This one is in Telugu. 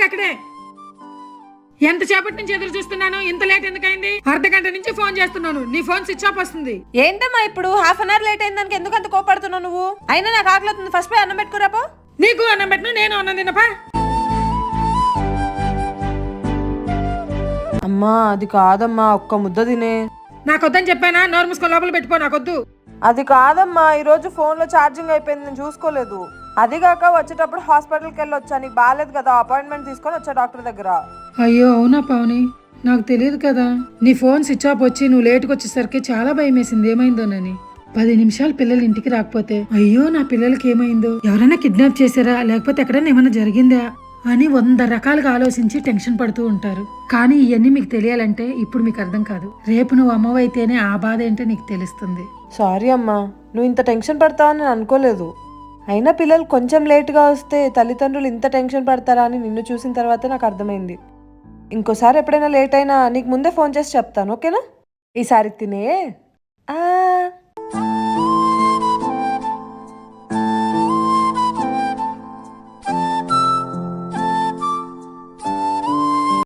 అక్కడే. ఎంతసేపటి నుంచి ఎదురు చూస్తున్నాను, ఇంత లేట్ ఎందుకైంది? అర్ధగంట నుంచి ఫోన్ చేస్తున్నాను, నీ ఫోన్ స్విచ్ ఆఫ్ వస్తుంది. ఏంటమ్మా ఇప్పుడు హాఫ్ అన్ అవర్ లేట్ అయింది దానికి ఎందుకు అంత కోపడుతున్నావు నువ్వు? అయినా నాకు ఆకలి అవుతుంది, ఫస్ట్ పోయి అన్నం పెట్టుకురాపో. నీకు అన్నం పెట్టను, నేను అన్నం తినపా. అమ్మా అది కాదమ్మా, ఒక్క ముద్ద తినే. నాకొద్దని చెప్పానా? నోరు మూసుకొని లోపల పెట్టుకో, నాకొద్దు. అది కాదమ్మా, ఈరోజు ఫోన్లో ఛార్జింగ్ అయిపోయింది, నేను చూసుకోలేదు. అదిగాక వచ్చేటప్పుడు హాస్పిటల్కి వెళ్ళి వచ్చా, నీకు బాగాలేదు కదా, అపాయింట్మెంట్ తీసుకొని వచ్చా డాక్టర్ దగ్గర. అయ్యో అవునా పావని, నాకు తెలియదు కదా. నీ ఫోన్ స్విచ్ ఆఫ్ వచ్చి నువ్వు లేటుకు వచ్చేసరికి చాలా భయం వేసింది, ఏమైందోనని. 10 నిమిషాలు పిల్లలు ఇంటికి రాకపోతే అయ్యో నా పిల్లలకి ఏమైందో, ఎవరైనా కిడ్నాప్ చేశారా, లేకపోతే ఎక్కడైనా ఏమైనా జరిగిందా అని 100 రకాలుగా ఆలోచించి టెన్షన్ పడుతూ ఉంటారు. కానీ ఇవన్నీ మీకు తెలియాలంటే ఇప్పుడు మీకు అర్థం కాదు. రేపు నువ్వు అమ్మవైతేనే ఆ బాధ ఏంటో నీకు తెలుస్తుంది. సారీ అమ్మా, నువ్వు ఇంత టెన్షన్ పడతావని నేను అనుకోలేదు. అయినా పిల్లలు కొంచెం లేట్గా వస్తే తల్లిదండ్రులు ఇంత టెన్షన్ పడతారా అని నిన్ను చూసిన తర్వాత నాకు అర్థమైంది. ఇంకోసారి ఎప్పుడైనా లేట్ అయినా నీకు ముందే ఫోన్ చేసి చెప్తాను, ఓకేనా? ఈసారి తినే.